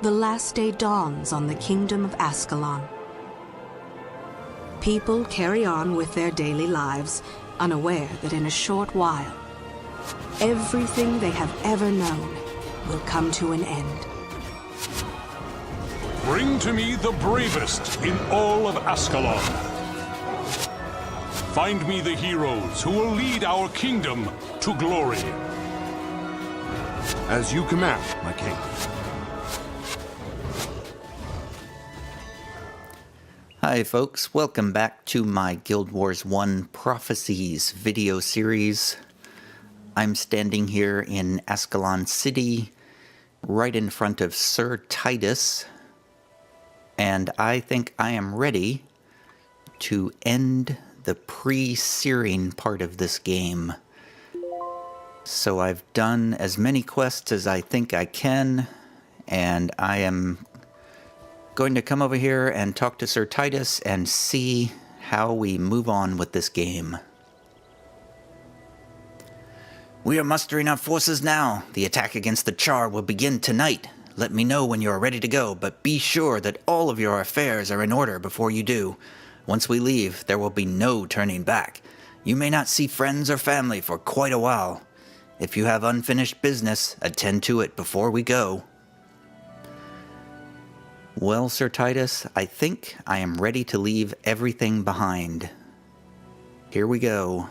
the last day dawns on the kingdom of Ascalon. People carry on with their daily lives, unaware that in a short while, everything they have ever known will come to an end. Bring to me the bravest in all of Ascalon. Find me the heroes who will lead our kingdom to glory. As you command, my king. Hi folks, welcome back to my Guild Wars 1 Prophecies video series. I'm standing here in Ascalon City, right in front of Sir Titus, and I think I am ready to end the pre-Searing part of this game. So I've done as many quests as I think I can, and I am going to come over here and talk to Sir Titus and see how we move on with this game. We are mustering our forces now. The attack against the Char will begin tonight. Let me know when you are ready to go, but be sure that all of your affairs are in order before you do. Once we leave, there will be no turning back. You may not see friends or family for quite a while. If you have unfinished business, attend to it before we go. Well, Sir Titus, I think I am ready to leave everything behind. Here we go.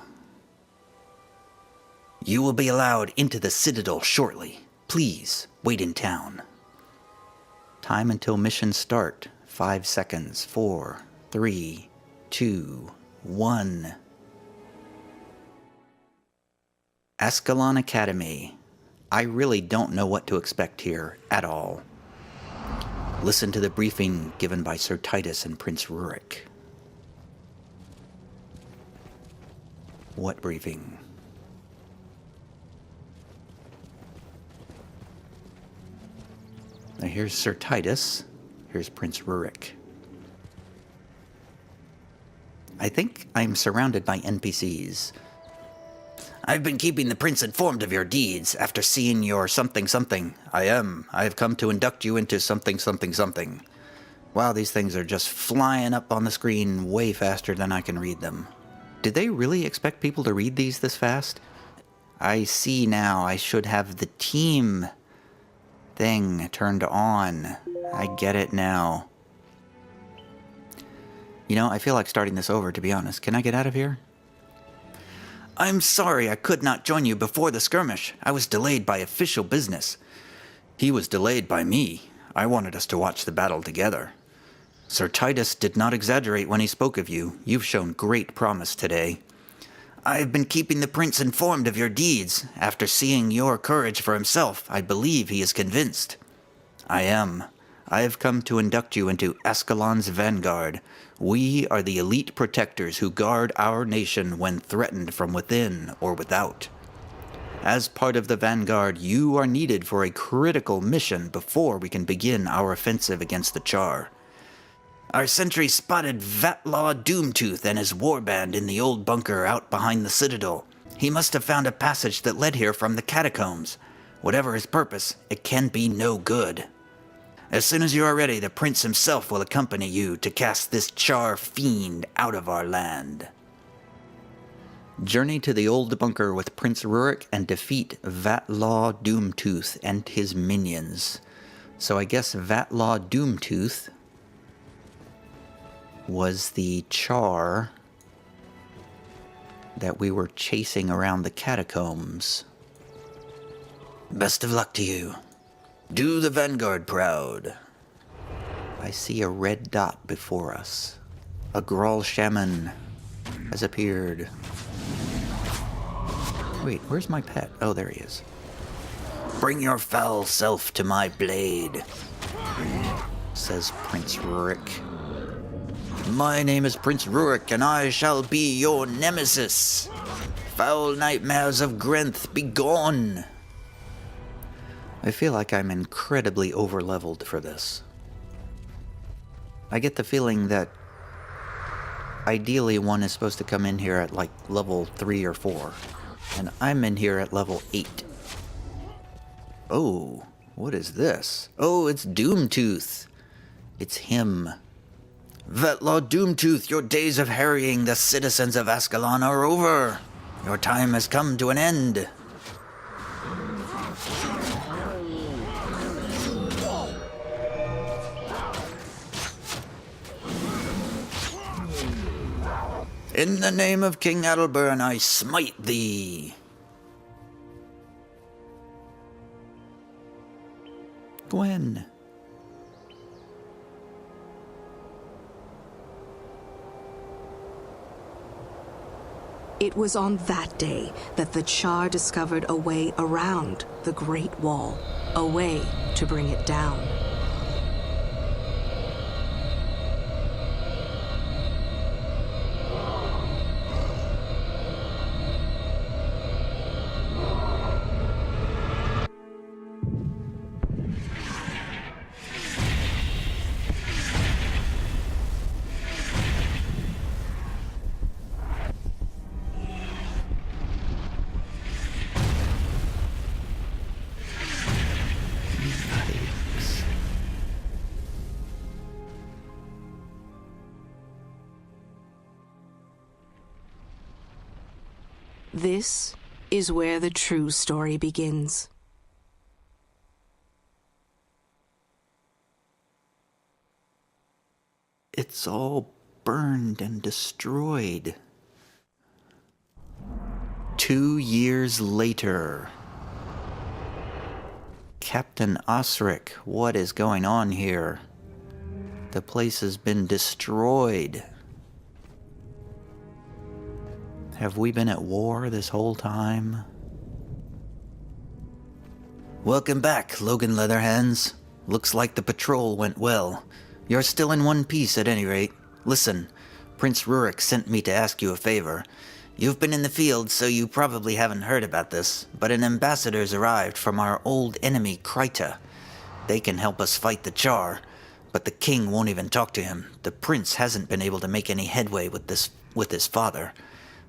You will be allowed into the Citadel shortly. Please, wait in town. Time until mission start. 5 seconds. 4, 3, 2, 1. Ascalon Academy. I really don't know what to expect here at all. Listen to the briefing given by Sir Titus and Prince Rurik. What briefing? Now here's Sir Titus. Here's Prince Rurik. I think I'm surrounded by NPCs. I've been keeping the prince informed of your deeds after seeing your something. I have come to induct you into something. Wow, these things are just flying up on the screen way faster than I can read them. Did they really expect people to read these this fast? I see now I should have the team thing turned on. I get it now. You know, I feel like starting this over, to be honest. Can I get out of here? I'm sorry I could not join you before the skirmish. I was delayed by official business. He was delayed by me. I wanted us to watch the battle together. Sir Titus did not exaggerate when he spoke of you. You've shown great promise today. I have been keeping the prince informed of your deeds. After seeing your courage for himself, I believe he is convinced. I am. I have come to induct you into Ascalon's vanguard. We are the elite protectors who guard our nation when threatened from within or without. As part of the vanguard, you are needed for a critical mission before we can begin our offensive against the Char. Our sentry spotted Vatlaw Doomtooth and his warband in the old bunker out behind the Citadel. He must have found a passage that led here from the catacombs. Whatever his purpose, it can be no good. As soon as you are ready, the prince himself will accompany you to cast this Char fiend out of our land. Journey to the old bunker with Prince Rurik and defeat Vatlaw Doomtooth and his minions. So I guess Vatlaw Doomtooth was the Char that we were chasing around the catacombs. Best of luck to you. Do the vanguard proud. I see a red dot before us. A Grawl shaman has appeared. Wait, where's my pet? Oh, there he is. Bring your foul self to my blade, says Prince Rurik. My name is Prince Rurik, and I shall be your nemesis. Foul nightmares of Grenth, be gone. I feel like I'm incredibly over-leveled for this. I get the feeling that ideally one is supposed to come in here at like level 3 or 4. And I'm in here at level 8. Oh, What is this? Oh, it's Doomtooth. It's him. Vetlaw Doomtooth, your days of harrying the citizens of Ascalon are over. Your time has come to an end. In the name of King Adelburn, I smite thee. Gwen. It was on that day that the Char discovered a way around the Great Wall, a way to bring it down. This is where the true story begins. It's all burned and destroyed. 2 years later. Captain Osric, what is going on here? The place has been destroyed. Have we been at war this whole time? Welcome back, Logan Leatherhands. Looks like the patrol went well. You're still in one piece at any rate. Listen, Prince Rurik sent me to ask you a favor. You've been in the field, so you probably haven't heard about this, but an ambassador's arrived from our old enemy, Krytan. They can help us fight the Char, but the king won't even talk to him. The prince hasn't been able to make any headway with his father.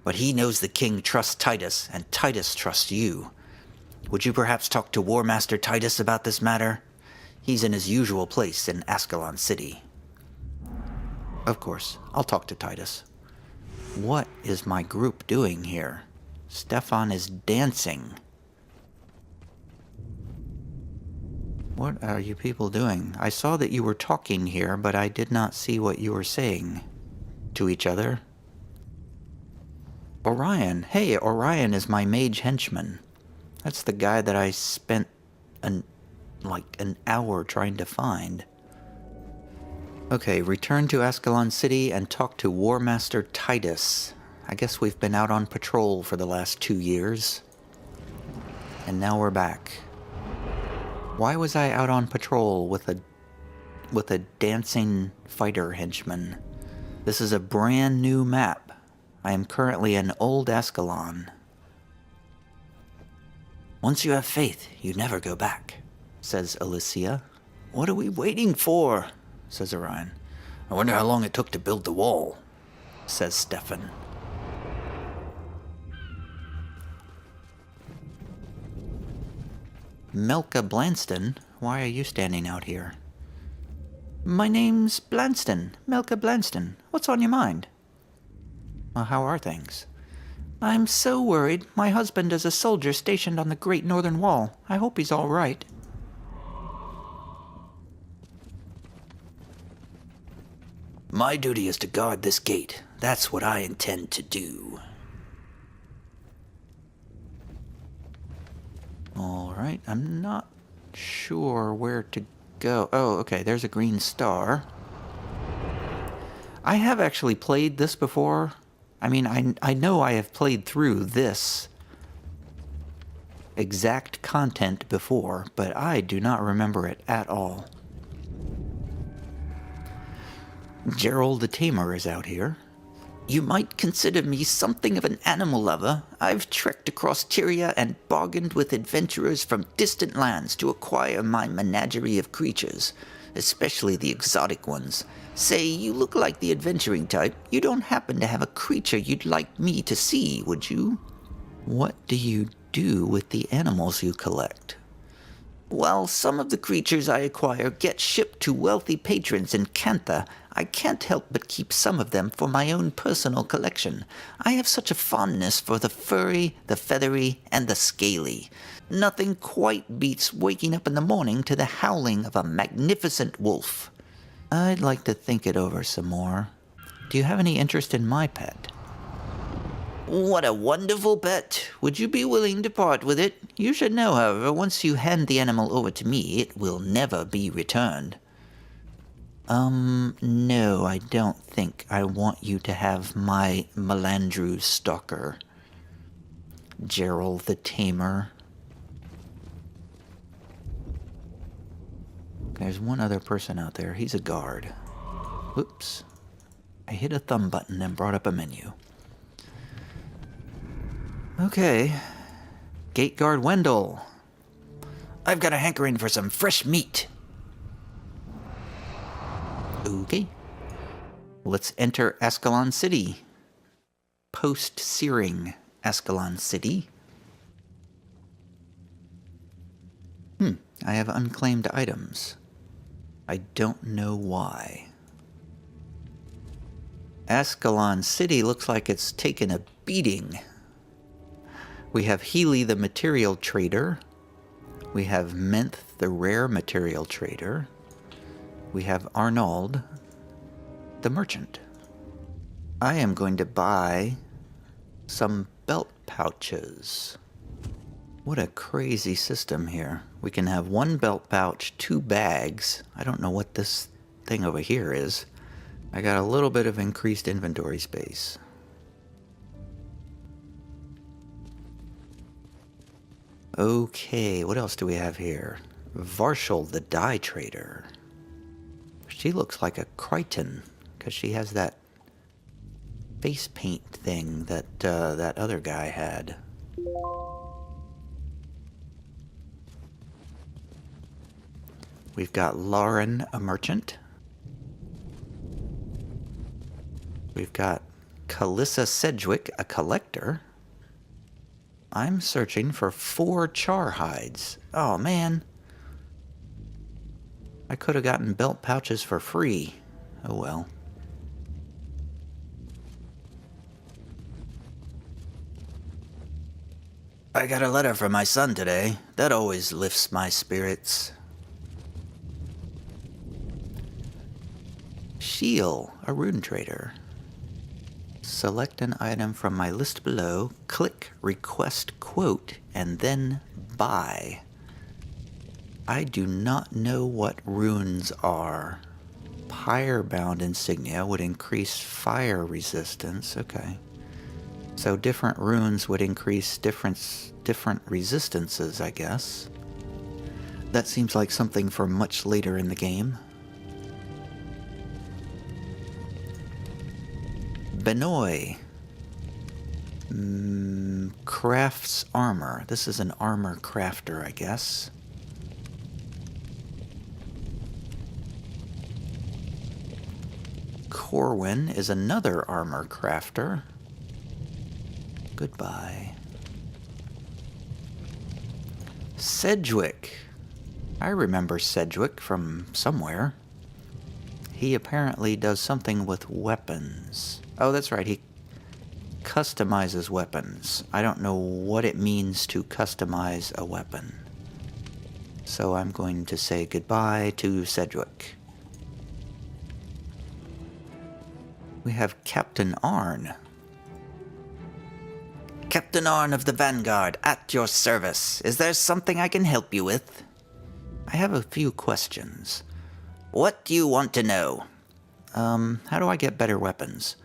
But he knows the king trusts Titus, and Titus trusts you. Would you perhaps talk to War Master Titus about this matter? He's in his usual place in Ascalon City. Of course, I'll talk to Titus. What is my group doing here? Stefan is dancing. What are you people doing? I saw that you were talking here, but I did not see what you were saying to each other. Orion. Hey, Orion is my mage henchman. That's the guy that I spent an hour trying to find. Okay, return to Ascalon City and talk to War Master Titus. I guess we've been out on patrol for the last 2 years. And now we're back. Why was I out on patrol with a dancing fighter henchman? This is a brand new map. I am currently in Old Ascalon. Once you have faith, you never go back, says Alicia. What are we waiting for? Says Orion. I wonder how long it took to build the wall, says Stefan. Melka Blanston, why are you standing out here? My name's Blanston, Melka Blanston. What's on your mind? Well, how are things? I'm so worried. My husband is a soldier stationed on the Great Northern Wall. I hope he's all right. My duty is to guard this gate. That's what I intend to do. All right, I'm not sure where to go. Oh, okay, there's a green star. I have actually played this before. I mean, I know I have played through this exact content before, but I do not remember it at all. Gerald the Tamer is out here. You might consider me something of an animal lover. I've trekked across Tyria and bargained with adventurers from distant lands to acquire my menagerie of creatures, especially the exotic ones. Say, you look like the adventuring type. You don't happen to have a creature you'd like me to see, would you? What do you do with the animals you collect? While some of the creatures I acquire get shipped to wealthy patrons in Cantha, I can't help but keep some of them for my own personal collection. I have such a fondness for the furry, the feathery, and the scaly. Nothing quite beats waking up in the morning to the howling of a magnificent wolf. I'd like to think it over some more. Do you have any interest in my pet? What a wonderful pet. Would you be willing to part with it? You should know, however, once you hand the animal over to me, it will never be returned. No, I don't think I want you to have my Melandru stalker. Gerald the Tamer. There's one other person out there. He's a guard. Whoops. I hit a thumb button and brought up a menu. Okay. Gate guard Wendell. I've got a hankering for some fresh meat. Okay. Let's enter Ascalon City. Post-Searing Ascalon City. I have unclaimed items. I don't know why. Ascalon City looks like it's taken a beating. We have Healy the material trader. We have Menth the rare material trader. We have Arnold the merchant. I am going to buy some belt pouches. What a crazy system here. We can have one belt pouch, 2 bags. I don't know what this thing over here is. I got a little bit of increased inventory space. Okay, what else do we have here? Varshal the dye trader. She looks like a Krytan, because she has that face paint thing that that other guy had. We've got Lauren, a merchant. We've got Calissa Sedgwick, a collector. I'm searching for 4 char hides. Oh, man. I could have gotten belt pouches for free. Oh, well. I got a letter from my son today. That always lifts my spirits. Shiel, a rune trader. Select an item from my list below, click Request Quote, and then Buy. I do not know what runes are. Pyre-bound insignia would increase fire resistance. Okay. So different runes would increase different resistances, I guess. That seems like something for much later in the game. Benoy. Crafts armor. This is an armor crafter, I guess. Corwin is another armor crafter. Goodbye. Sedgwick. I remember Sedgwick from somewhere. He apparently does something with weapons. Oh, that's right, he customizes weapons. I don't know what it means to customize a weapon. So I'm going to say goodbye to Sedgwick. We have Captain Arn. Captain Arn of the Vanguard, at your service. Is there something I can help you with? I have a few questions. What do you want to know? How do I get better weapons?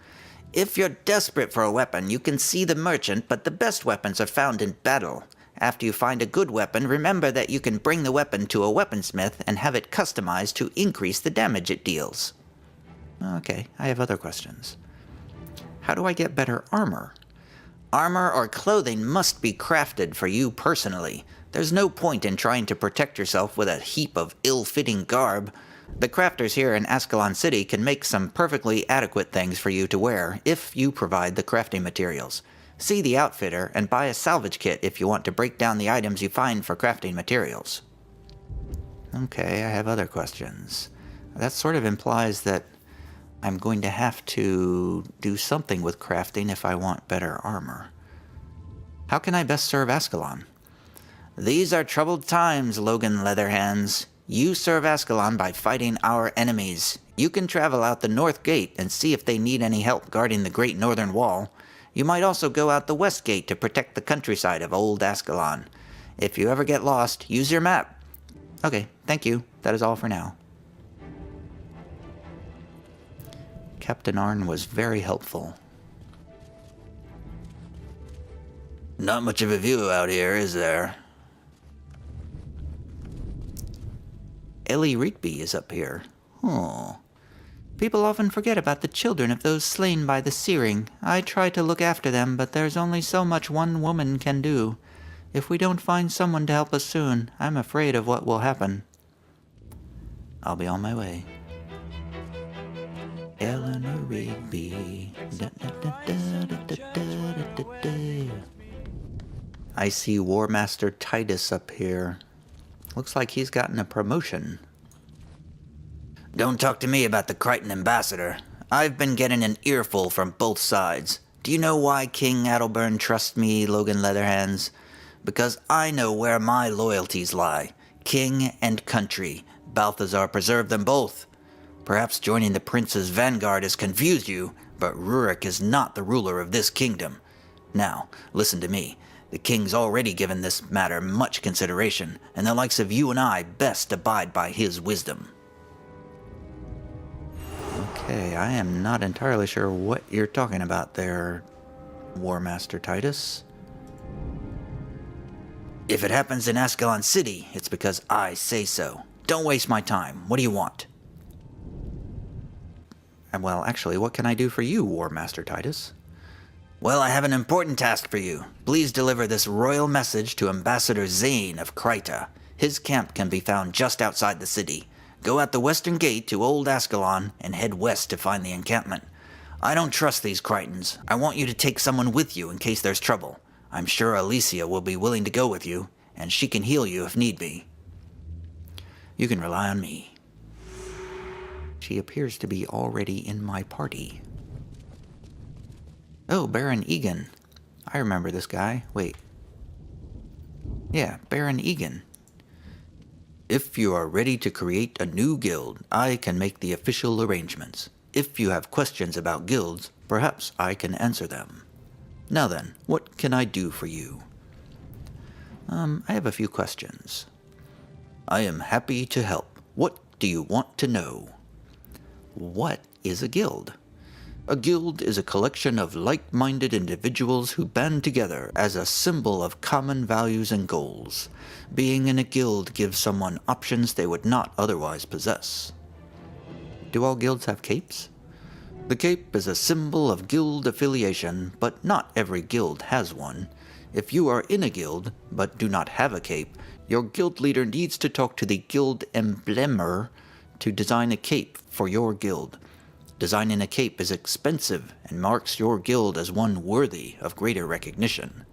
If you're desperate for a weapon, you can see the merchant, but the best weapons are found in battle. After you find a good weapon, remember that you can bring the weapon to a weaponsmith and have it customized to increase the damage it deals. Okay, I have other questions. How do I get better armor? Armor or clothing must be crafted for you personally. There's no point in trying to protect yourself with a heap of ill-fitting garb. The crafters here in Ascalon City can make some perfectly adequate things for you to wear if you provide the crafting materials. See the outfitter and buy a salvage kit if you want to break down the items you find for crafting materials. Okay, I have other questions. That sort of implies that I'm going to have to do something with crafting if I want better armor. How can I best serve Ascalon? These are troubled times, Logan Leatherhands. You serve Ascalon by fighting our enemies. You can travel out the North Gate and see if they need any help guarding the Great Northern Wall. You might also go out the West Gate to protect the countryside of Old Ascalon. If you ever get lost, use your map. Okay, thank you. That is all for now. Captain Arn was very helpful. Not much of a view out here, is there? Ellie Rigby is up here. Oh. People often forget about the children of those slain by the Searing. I try to look after them, but there's only so much one woman can do. If we don't find someone to help us soon, I'm afraid of what will happen. I'll be on my way. Eleanor Rigby. I see War Master Titus up here. Looks like he's gotten a promotion. Don't talk to me about the Krytan ambassador. I've been getting an earful from both sides. Do you know why King Adalbern trusts me, Logan Leatherhands? Because I know where my loyalties lie. King and country. Balthazar preserved them both. Perhaps joining the prince's vanguard has confused you, but Rurik is not the ruler of this kingdom. Now, listen to me. The king's already given this matter much consideration, and the likes of you and I best abide by his wisdom. Okay, I am not entirely sure what you're talking about there, War Master Titus. If it happens in Ascalon City, it's because I say so. Don't waste my time. What do you want? Well, actually, what can I do for you, War Master Titus? Well, I have an important task for you. Please deliver this royal message to Ambassador Zane of Krytan. His camp can be found just outside the city. Go out the western gate to Old Ascalon and head west to find the encampment. I don't trust these Krytans. I want you to take someone with you in case there's trouble. I'm sure Alicia will be willing to go with you, and she can heal you if need be. You can rely on me. She appears to be already in my party. Oh, Baron Egan. I remember this guy. Wait. Yeah, Baron Egan. If you are ready to create a new guild, I can make the official arrangements. If you have questions about guilds, perhaps I can answer them. Now then, what can I do for you? I have a few questions. I am happy to help. What do you want to know? What is a guild? A guild is a collection of like-minded individuals who band together as a symbol of common values and goals. Being in a guild gives someone options they would not otherwise possess. Do all guilds have capes? The cape is a symbol of guild affiliation, but not every guild has one. If you are in a guild, but do not have a cape, your guild leader needs to talk to the guild emblemer to design a cape for your guild. Designing a cape is expensive and marks your guild as one worthy of greater recognition.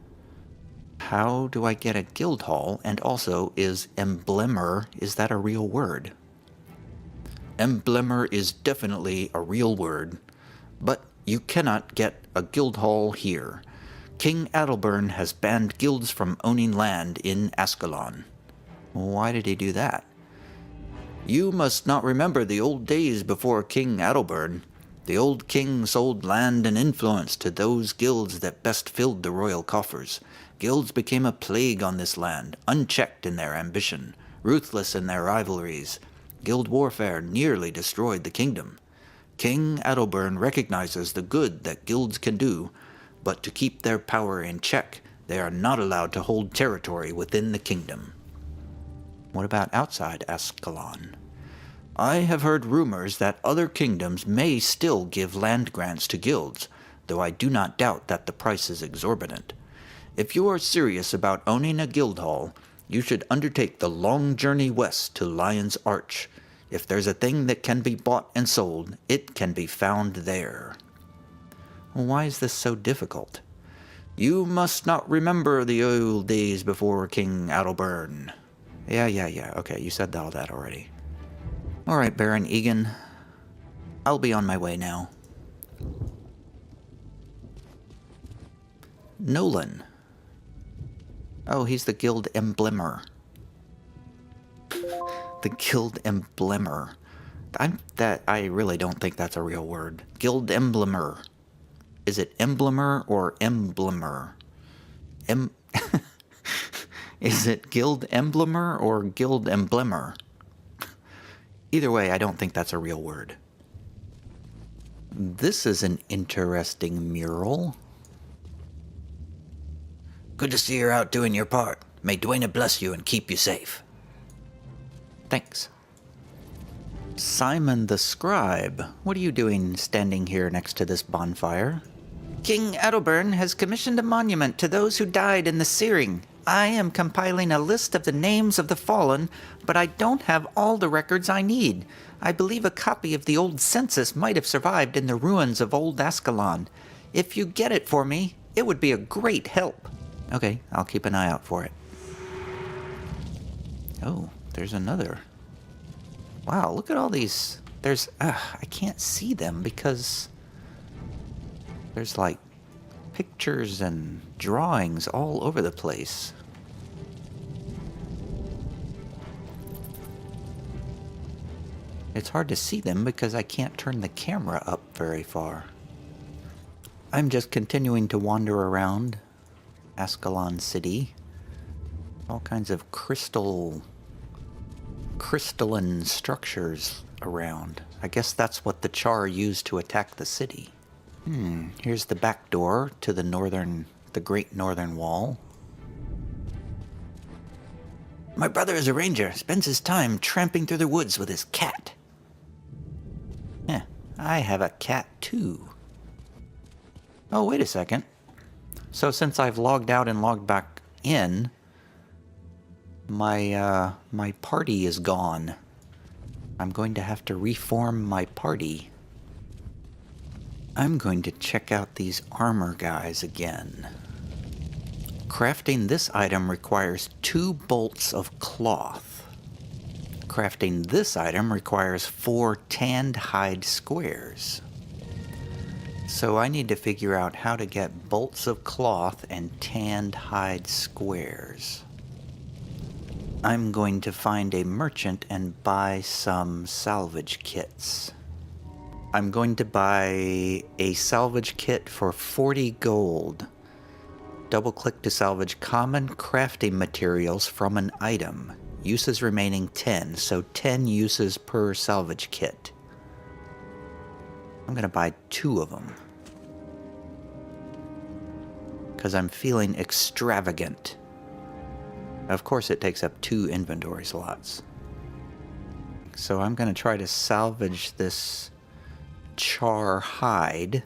How do I get a guild hall? And also, is emblemer, is that a real word? Emblemer is definitely a real word, but you cannot get a guild hall here. King Adalbern has banned guilds from owning land in Ascalon. Why did he do that? You must not remember the old days before King Adalbern. The old king sold land and influence to those guilds that best filled the royal coffers. Guilds became a plague on this land, unchecked in their ambition, ruthless in their rivalries. Guild warfare nearly destroyed the kingdom. King Adalbern recognizes the good that guilds can do, but to keep their power in check, they are not allowed to hold territory within the kingdom. What about outside Ascalon? I have heard rumors that other kingdoms may still give land grants to guilds, though I do not doubt that the price is exorbitant. If you are serious about owning a guild hall, you should undertake the long journey west to Lion's Arch. If there's a thing that can be bought and sold, it can be found there. Why is this so difficult? You must not remember the old days before King Adalbern. Yeah. Okay, you said all that already. Alright, Baron Egan. I'll be on my way now. Nolan. Oh, he's the Guild Emblemer. The Guild Emblemer. I really don't think that's a real word. Guild Emblemer. Is it Emblemer or Emblemer? Is it Guild Emblemer or Guild Emblemer? Either way, I don't think that's a real word. This is an interesting mural. Good to see you're out doing your part. May Dwayne bless you and keep you safe. Thanks. Simon the Scribe, what are you doing standing here next to this bonfire? King Adelburn has commissioned a monument to those who died in the Searing. I am compiling a list of the names of the fallen, but I don't have all the records I need. I believe a copy of the old census might have survived in the ruins of old Ascalon. If you get it for me, it would be a great help. Okay, I'll keep an eye out for it. Oh, there's another. Wow, look at all these. There's, I can't see them because there's like pictures and drawings all over the place. It's hard to see them because I can't turn the camera up very far. I'm just continuing to wander around Ascalon City. All kinds of crystalline structures around. I guess that's what the Char used to attack the city. Here's the back door to the Great Northern Wall. My brother is a ranger, spends his time tramping through the woods with his cat. I have a cat too. Oh, wait a second. So since I've logged out and logged back in, my party is gone. I'm going to have to reform my party. I'm going to check out these armor guys again. Crafting this item requires 2 bolts of cloth. Crafting this item requires 4 tanned hide squares. So I need to figure out how to get bolts of cloth and tanned hide squares. I'm going to find a merchant and buy some salvage kits. I'm going to buy a salvage kit for 40 gold. Double-click to salvage common crafting materials from an item. Uses remaining 10, so 10 uses per salvage kit. I'm going to buy 2 of them. Because I'm feeling extravagant. Of course it takes up 2 inventory slots. So I'm going to try to salvage this Char hide.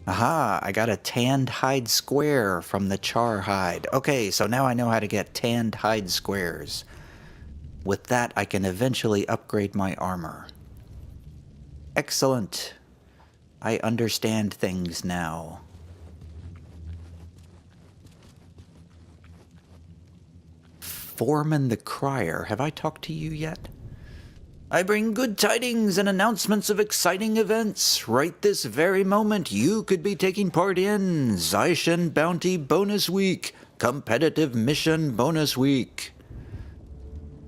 Aha, I got a tanned hide square from the Char hide. Okay, so now I know how to get tanned hide squares. With that, I can eventually upgrade my armor. Excellent. I understand things now. Foreman the Crier, have I talked to you yet? I bring good tidings and announcements of exciting events. Right this very moment, you could be taking part in Zyshan Bounty Bonus Week, Competitive Mission Bonus Week.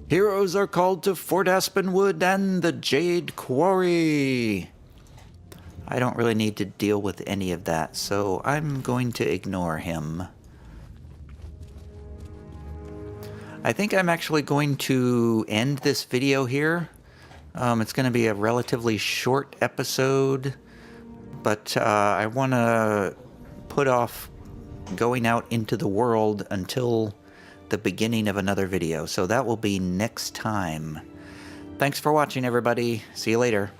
Heroes are called to Fort Aspenwood and the Jade Quarry. I don't really need to deal with any of that, so I'm going to ignore him. I think I'm actually going to end this video here. It's going to be a relatively short episode, but I want to put off going out into the world until the beginning of another video, so that will be next time. Thanks for watching, everybody. See you later.